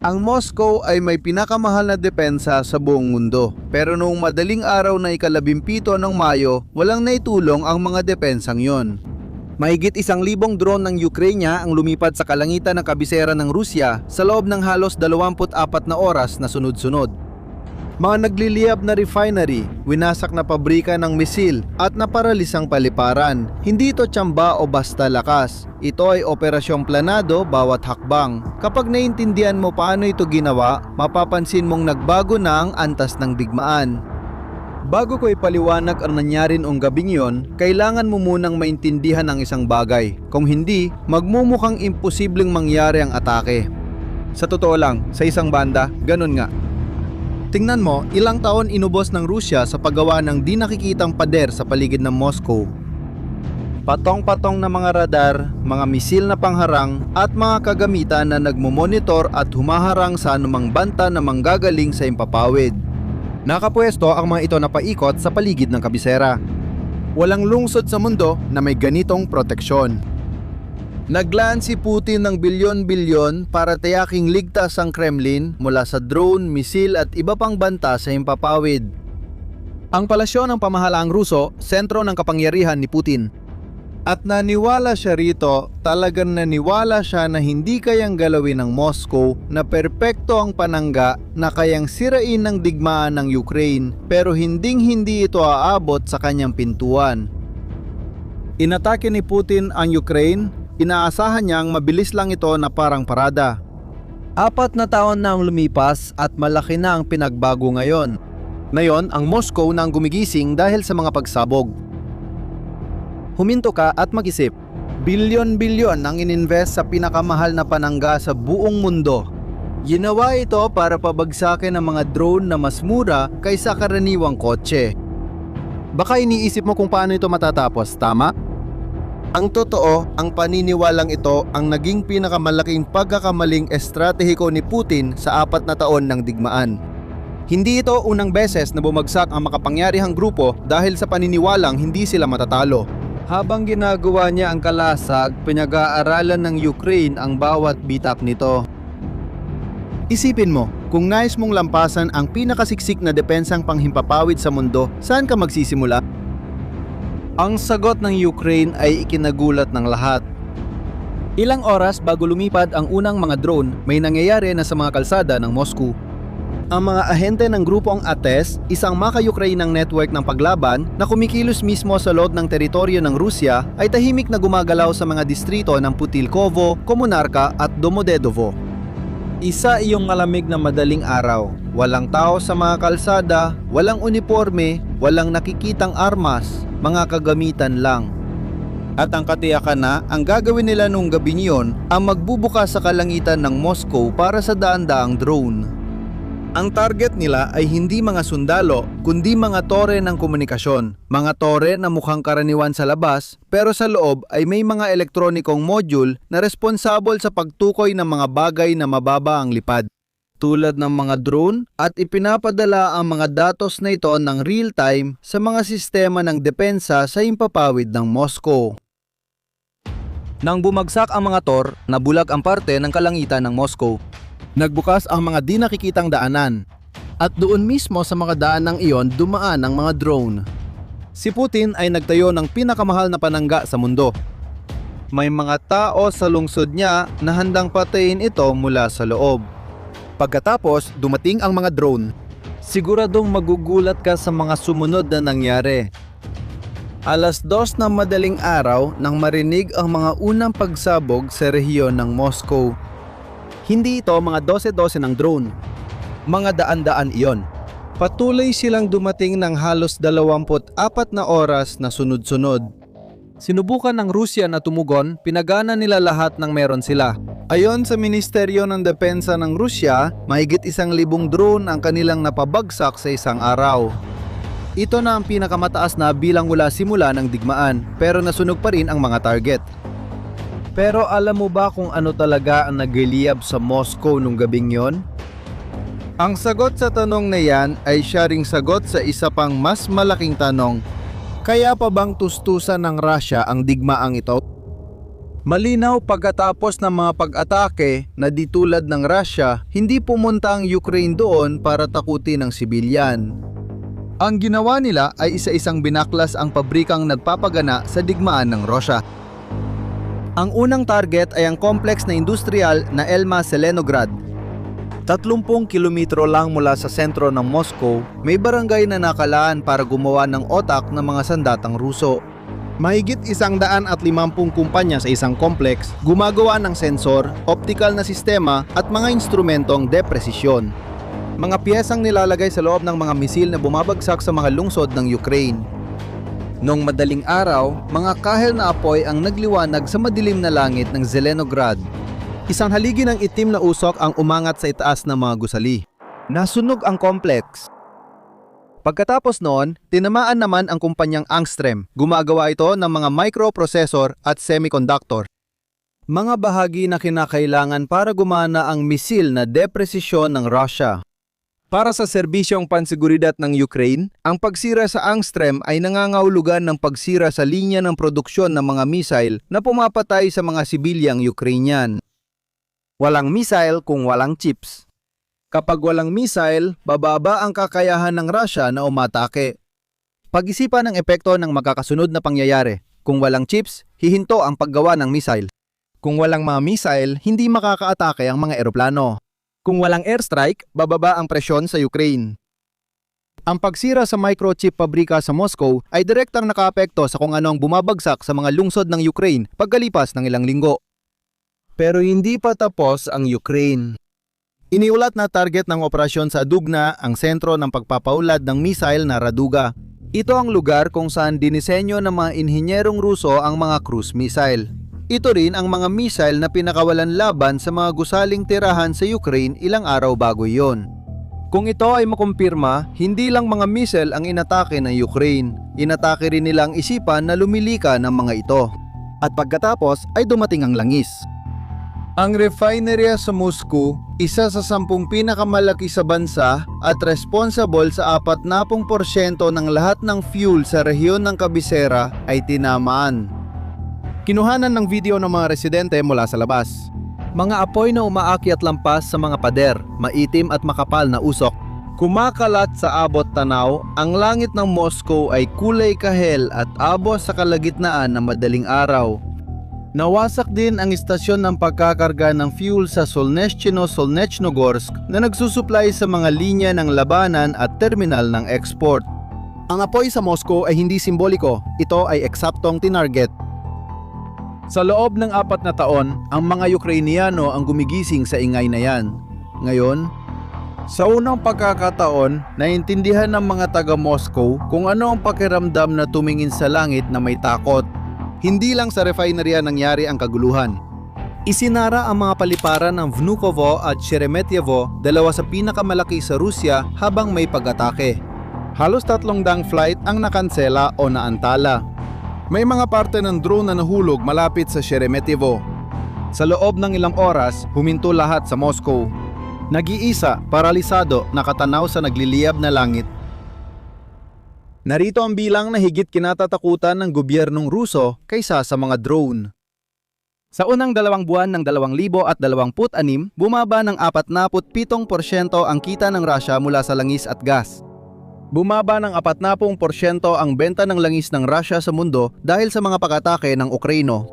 Ang Moscow ay may pinakamahal na depensa sa buong mundo. Pero noong madaling araw na ika-17 ng Mayo, walang naitulong ang mga depensang yon. Mahigit 1,000 drone ng Ukraine ang lumipad sa kalangitan ng kabisera ng Rusya sa loob ng halos 24 na oras na sunod-sunod. Mga nagliliyab na refinery, winasak na pabrika ng misil at naparalisang paliparan. Hindi ito tsamba o basta lakas. Ito ay operasyong planado bawat hakbang. Kapag naiintindihan mo paano ito ginawa, mapapansin mong nagbago na ang antas ng digmaan. Bago ko ipaliwanag ang nangyari noong gabing yon, kailangan mo munang maintindihan ang isang bagay. Kung hindi, magmumukhang imposibleng mangyari ang atake. Sa totoo lang, sa isang banda, ganun nga. Tingnan mo, ilang taon inubos ng Rusya sa paggawa ng di nakikitang pader sa paligid ng Moscow. Patong-patong na mga radar, mga misil na pangharang at mga kagamitan na nagmumonitor at humaharang sa anumang banta na manggagaling sa impapawid. Nakapwesto ang mga ito na paikot sa paligid ng kabisera. Walang lungsod sa mundo na may ganitong proteksyon. Naglaan si Putin ng bilyon-bilyon para tiyaking ligtas ang Kremlin mula sa drone, misil at iba pang banta sa himpapawid. Ang palasyo ng pamahalaang Ruso, sentro ng kapangyarihan ni Putin. At naniwala siya rito, talagang naniwala siya na hindi kayang galawin ng Moscow, na perpekto ang panangga na kayang sirain ng digmaan ng Ukraine, pero hindi ito aabot sa kanyang pintuan. Inatake ni Putin ang Ukraine, inaasahan niyang mabilis lang ito na parang parada. 4 na taon na ang lumipas at malaki na ang pinagbago ngayon. Ngayon, ang Moscow na ang gumigising dahil sa mga pagsabog. Huminto ka at mag-isip. Bilyon-bilyon ang ininvest sa pinakamahal na panangga sa buong mundo. Ginawa ito para pabagsakin ang mga drone na mas mura kaysa karaniwang kotse. Baka iniisip mo kung paano ito matatapos, tama? Ang totoo, ang paniniwalang ito ang naging pinakamalaking pagkakamaling estratehiko ni Putin sa 4 na taon ng digmaan. Hindi ito unang beses na bumagsak ang makapangyarihang grupo dahil sa paniniwalang hindi sila matatalo. Habang ginagawa niya ang kalasag, pinag-aaralan ng Ukraine ang bawat bitak nito. Isipin mo, kung nais mong lampasan ang pinakasiksik na depensang panghimpapawid sa mundo, saan ka magsisimula? Ang sagot ng Ukraine ay ikinagulat ng lahat. Ilang oras bago lumipad ang unang mga drone, may nangyayari na sa mga kalsada ng Moscow. Ang mga ahente ng grupong ATES, isang maka-Ukrainang network ng paglaban na kumikilos mismo sa loob ng teritoryo ng Rusya, ay tahimik na gumagalaw sa mga distrito ng Putilkovo, Komunarka at Domodedovo. Isa iyong malamig na madaling araw. Walang tao sa mga kalsada, walang uniforme, walang nakikitang armas, mga kagamitan lang. At ang katiyakan na, ang gagawin nila nung gabi niyon ang magbubukas sa kalangitan ng Moscow para sa daan-daang drone. Ang target nila ay hindi mga sundalo, kundi mga tore ng komunikasyon. Mga tore na mukhang karaniwan sa labas, pero sa loob ay may mga elektronikong module na responsable sa pagtukoy ng mga bagay na mababa ang lipad, tulad ng mga drone, at ipinapadala ang mga datos na ito ng real-time sa mga sistema ng depensa sa himpapawid ng Moscow. Nang bumagsak ang mga tor, nabulag ang parte ng kalangitan ng Moscow. Nagbukas ang mga di nakikitang daanan, at doon mismo sa mga daanang iyon dumaan ang mga drone. Si Putin ay nagtayo ng pinakamahal na panangga sa mundo. May mga tao sa lungsod niya na handang patayin ito mula sa loob. Pagkatapos, dumating ang mga drone. Siguradong magugulat ka sa mga sumunod na nangyari. 2:00 ng madaling araw nang marinig ang mga unang pagsabog sa rehiyon ng Moscow. Hindi ito mga 12-12 ng drone. Mga daan-daan iyon. Patuloy silang dumating ng halos 24 na oras na sunod-sunod. Sinubukan ng Rusya na tumugon, pinagana nila lahat ng meron sila. Ayon sa Ministeryo ng Depensa ng Rusya, mahigit 1,000 drone ang kanilang napabagsak sa isang araw. Ito na ang pinakamataas na bilang mula simula ng digmaan, pero nasunog pa rin ang mga target. Pero alam mo ba kung ano talaga ang nagliliyab sa Moscow nung gabing yon? Ang sagot sa tanong na yan ay siya ring sagot sa isa pang mas malaking tanong. Kaya pa bang tustusan ng Russia ang digmaang ito? Malinaw pagkatapos ng mga pag-atake na di tulad ng Russia, hindi pumunta ang Ukraine doon para takutin ang sibilyan. Ang ginawa nila ay isa-isang binaklas ang pabrikang nagpapagana sa digmaan ng Russia. Ang unang target ay ang complex na industrial na Elma-Zelenograd. 30 kilometro lang mula sa sentro ng Moscow, may barangay na nakalaan para gumawa ng otak ng mga sandatang Ruso. Mahigit 150 kumpanya sa isang complex, gumagawa ng sensor, optical na sistema at mga instrumentong depresisyon. Mga piyesang nilalagay sa loob ng mga misil na bumabagsak sa mga lungsod ng Ukraine. Noong madaling araw, mga kahel na apoy ang nagliwanag sa madilim na langit ng Zelenograd. Isang haligi ng itim na usok ang umangat sa itaas ng mga gusali. Nasunog ang complex. Pagkatapos noon, tinamaan naman ang kumpanyang Angstrom. Gumagawa ito ng mga microprocessor at semiconductor. Mga bahagi na kinakailangan para gumana ang misil na depresisyon ng Russia. Para sa serbisyong pansiguridad ng Ukraine, ang pagsira sa Angstrom ay nangangahulugan ng pagsira sa linya ng produksyon ng mga misil na pumapatay sa mga sibilyang Ukrainian. Walang misil kung walang chips. Kapag walang missile, bababa ang kakayahan ng Russia na umatake. Pag-isipan ang epekto ng magkakasunod na pangyayari. Kung walang chips, hihinto ang paggawa ng missile. Kung walang mga missile, hindi makakaatake ang mga eroplano. Kung walang airstrike, bababa ang presyon sa Ukraine. Ang pagsira sa microchip pabrika sa Moscow ay direktang nakaapekto sa kung ano ang bumabagsak sa mga lungsod ng Ukraine pagkalipas ng ilang linggo. Pero hindi pa tapos ang Ukraine. Iniulat na target ng operasyon sa Dugna ang sentro ng pagpapaulad ng missile na Raduga. Ito ang lugar kung saan dinisenyo ng mga inhinyerong Ruso ang mga cruise missile. Ito rin ang mga missile na pinakawalan laban sa mga gusaling tirahan sa Ukraine ilang araw bago iyon. Kung ito ay makumpirma, hindi lang mga missile ang inatake ng Ukraine. Inatake rin nila ang isipan na lumilika ng mga ito. At pagkatapos ay dumating ang langis. Ang refinery sa Moscow, isa sa 10 pinakamalaki sa bansa at responsible sa 40% ng lahat ng fuel sa rehiyon ng Kabisera ay tinamaan. Kinuhanan ng video ng mga residente mula sa labas. Mga apoy na umaakyat lampas sa mga pader, maitim at makapal na usok. Kumakalat sa abot tanaw, ang langit ng Moscow ay kulay kahel at abos sa kalagitnaan ng madaling araw. Nawasak din ang istasyon ng pagkakarga ng fuel sa Solnechno-Solnechnogorsk na nagsusuplay sa mga linya ng labanan at terminal ng export. Ang apoy sa Moscow ay hindi simboliko, ito ay eksaktong tinarget. Sa loob ng 4 na taon, ang mga Ukrainiano ang gumigising sa ingay na yan. Ngayon, sa unang pagkakataon, naintindihan ng mga taga-Moscow kung ano ang pakiramdam na tumingin sa langit na may takot. Hindi lang sa refinery nangyari ang kaguluhan. Isinara ang mga paliparan ng Vnukovo at Sheremetyevo, dalawa sa pinakamalaki sa Rusya, habang may pag-atake. Halos 300 flight ang nakansela o naantala. May mga parte ng drone na nahulog malapit sa Sheremetyevo. Sa loob ng ilang oras, huminto lahat sa Moscow. Nag-iisa, paralisado, nakatanaw sa nagliliyab na langit. Narito ang bilang na higit kinatatakutan ng gobyernong Ruso kaysa sa mga drone. Sa unang 2 buwan ng 2026, bumaba ng 47% ang kita ng Russia mula sa langis at gas. Bumaba ng 40% ang benta ng langis ng Russia sa mundo dahil sa mga pag-atake ng Ukraino.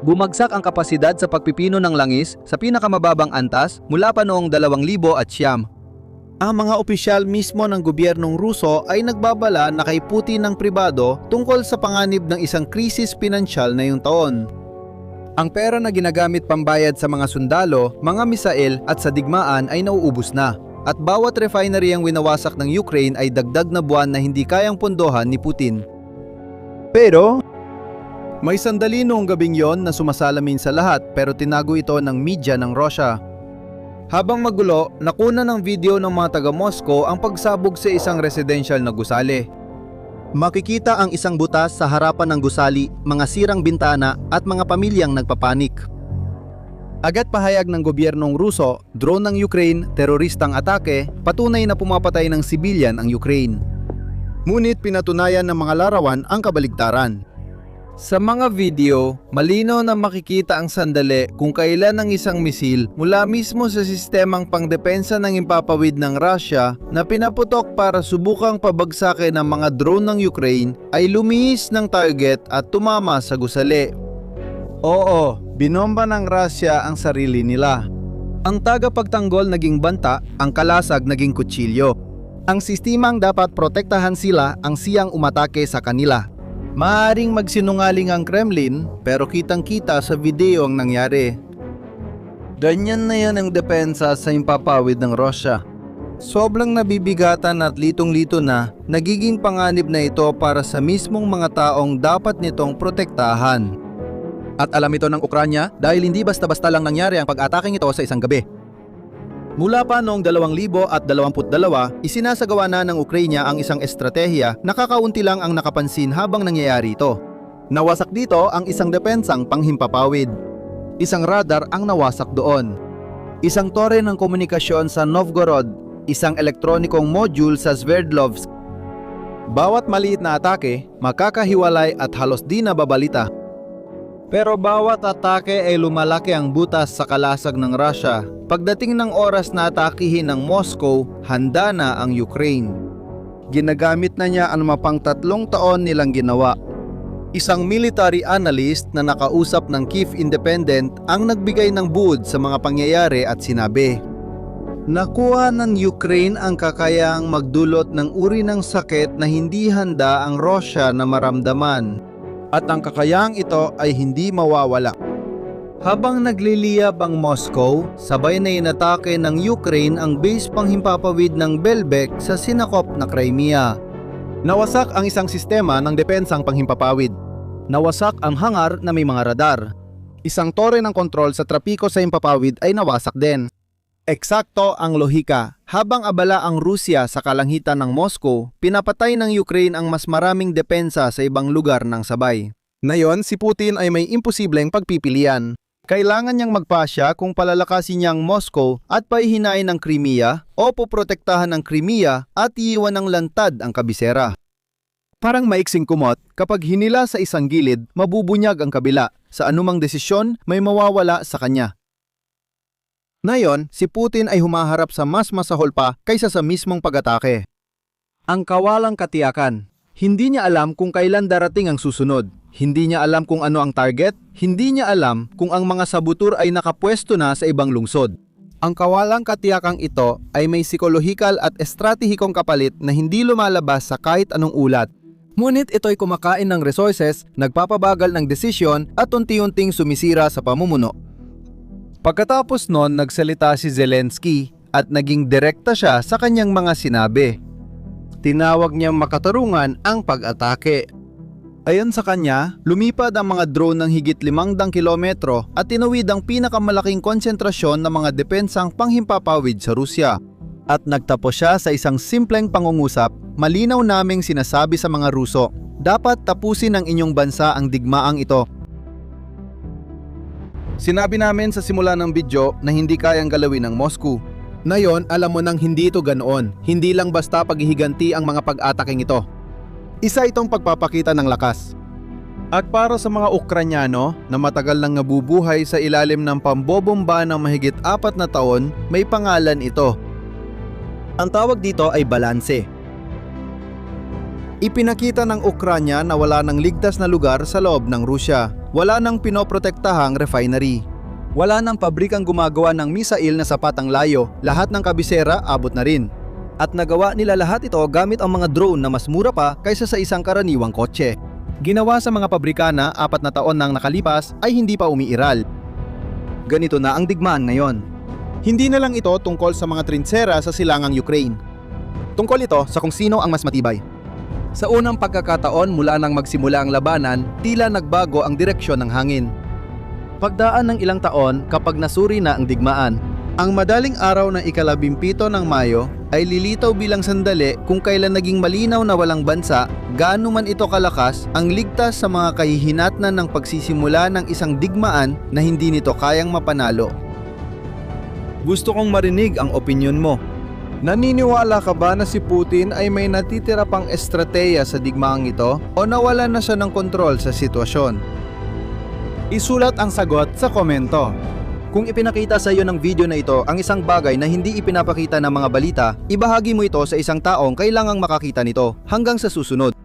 Bumagsak ang kapasidad sa pagpipino ng langis sa pinakamababang antas mula pa noong 2009. Ang mga opisyal mismo ng gobyernong Ruso ay nagbabala na kay Putin ng pribado tungkol sa panganib ng isang krisis pinansyal na yung taon. Ang pera na ginagamit pambayad sa mga sundalo, mga misail at sa digmaan ay nauubos na. At bawat refinery ang winawasak ng Ukraine ay dagdag na buwan na hindi kayang pondohan ni Putin. Pero may sandali noong gabing yon na sumasalamin sa lahat pero tinago ito ng media ng Russia. Habang magulo, nakuna ng video ng mga taga-Moscow ang pagsabog sa isang residential na gusali. Makikita ang isang butas sa harapan ng gusali, mga sirang bintana at mga pamilyang nagpapanik. Agad pahayag ng gobyernong Ruso, drone ng Ukraine, teroristang atake, patunay na pumapatay ng sibilyan ang Ukraine. Ngunit pinatunayan ng mga larawan ang kabaligtaran. Sa mga video, malinaw na makikita ang sandali kung kailan ang isang misil mula mismo sa sistemang pangdepensa ng impapawid ng Russia na pinaputok para subukang pabagsakin ng mga drone ng Ukraine ay lumihis ng target at tumama sa gusali. Oo, binomba ng Russia ang sarili nila. Ang tagapagtanggol naging banta, ang kalasag naging kutsilyo. Ang sistemang dapat protektahan sila ang siyang umatake sa kanila. Maaring magsinungaling ang Kremlin pero kitang-kita sa video ang nangyari. Ganyan na yan ang depensa sa impapawid ng Russia. Sobrang nabibigatan at litong-lito na nagiging panganib na ito para sa mismong mga taong dapat nitong protektahan. At alam ito ng Ukranya dahil hindi basta-basta lang nangyari ang pag-ataking ito sa isang gabi. Mula pa noong 2022, isinasagawa na ng Ukraine ang isang estratehiya na kakaunti lang ang nakapansin habang nangyayari ito. Nawasak dito ang isang depensang panghimpapawid. Isang radar ang nawasak doon. Isang tore ng komunikasyon sa Novgorod, isang elektronikong module sa Sverdlovsk. Bawat maliit na atake, makakahiwalay at halos di nababalita. Pero bawat atake ay lumalaki ang butas sa kalasag ng Russia. Pagdating ng oras na atakihin ng Moscow, handa na ang Ukraine. Ginagamit na niya ang mapang 3 taon nilang ginawa. Isang military analyst na nakausap ng Kyiv Independent ang nagbigay ng buod sa mga pangyayari at sinabi, nakuha ng Ukraine ang kakayaang magdulot ng uri ng sakit na hindi handa ang Russia na maramdaman. At ang kakayahang ito ay hindi mawawala. Habang nagliliyab ang Moscow, sabay na inatake ng Ukraine ang base panghimpapawid ng Belbek sa sinakop na Crimea. Nawasak ang isang sistema ng depensang panghimpapawid. Nawasak ang hangar na may mga radar. Isang tore ng kontrol sa trapiko sa himpapawid ay nawasak din. Eksakto ang lohika. Habang abala ang Rusya sa kalangitan ng Moscow, pinapatay ng Ukraine ang mas maraming depensa sa ibang lugar ng sabay. Ngayon, si Putin ay may imposibleng pagpipilian. Kailangan niyang magpasya kung palalakasin niya ang Moscow at paihinain ang Crimea o poprotektahan ang Crimea at iiwan ng lantad ang kabisera. Parang maiksing kumot, kapag hinila sa isang gilid, mabubunyag ang kabila. Sa anumang desisyon, may mawawala sa kanya. Ngayon, si Putin ay humaharap sa mas masahol pa kaysa sa mismong pag-atake. Ang kawalang katiyakan. Hindi niya alam kung kailan darating ang susunod. Hindi niya alam kung ano ang target. Hindi niya alam kung ang mga sabutur ay nakapwesto na sa ibang lungsod. Ang kawalang katiyakang ito ay may psikolohikal at estratehikong kapalit na hindi lumalabas sa kahit anong ulat. Ngunit ito'y kumakain ng resources, nagpapabagal ng desisyon at unti-unting sumisira sa pamumuno. Pagkatapos noon, nagsalita si Zelensky at naging direkta siya sa kanyang mga sinabi. Tinawag niyang makatarungan ang pag-atake. Ayon sa kanya, lumipad ang mga drone ng higit 500 kilometro at tinuwid ang pinakamalaking konsentrasyon ng mga depensang panghimpapawid sa Rusya. At nagtapos siya sa isang simpleng pangungusap, malinaw naming sinasabi sa mga Ruso, dapat tapusin ng inyong bansa ang digmaang ito. Sinabi namin sa simula ng video na hindi kayang galawin ng Moscow. Ngayon, alam mo nang hindi ito ganoon. Hindi lang basta paghihiganti ang mga pag-ataking ito. Isa itong pagpapakita ng lakas. At para sa mga Ukranyano na matagal nang nabubuhay sa ilalim ng pambobomba ng mahigit 4 na taon, may pangalan ito. Ang tawag dito ay balanse. Ipinakita ng Ukranya na wala nang ligtas na lugar sa loob ng Rusya. Wala nang pinoprotektahang refinery. Wala nang pabrikang gumagawa ng misail na sapat ang layo. Lahat ng kabisera abot na rin. At nagawa nila lahat ito gamit ang mga drone na mas mura pa kaysa sa isang karaniwang kotse. Ginawa sa mga pabrika na 4 na taon nang nakalipas ay hindi pa umiiral. Ganito na ang digmaan ngayon. Hindi na lang ito tungkol sa mga trinsera sa silangang Ukraine. Tungkol ito sa kung sino ang mas matibay. Sa unang pagkakataon mula nang magsimula ang labanan, tila nagbago ang direksyon ng hangin. Pagdaan ng ilang taon kapag nasuri na ang digmaan, ang madaling araw ng ika-17 ng Mayo ay lilitaw bilang sandali kung kailan naging malinaw na walang bansa, gaano man ito kalakas ang ligtas sa mga kahihinatnan ng pagsisimula ng isang digmaan na hindi nito kayang mapanalo. Gusto kong marinig ang opinyon mo. Naniniwala ka ba na si Putin ay may natitira pang estratehiya sa digmaang ito o nawala na siya ng kontrol sa sitwasyon? Isulat ang sagot sa komento. Kung ipinakita sa iyo ng video na ito ang isang bagay na hindi ipinapakita ng mga balita, ibahagi mo ito sa isang taong kailangang makakita nito. Hanggang sa susunod.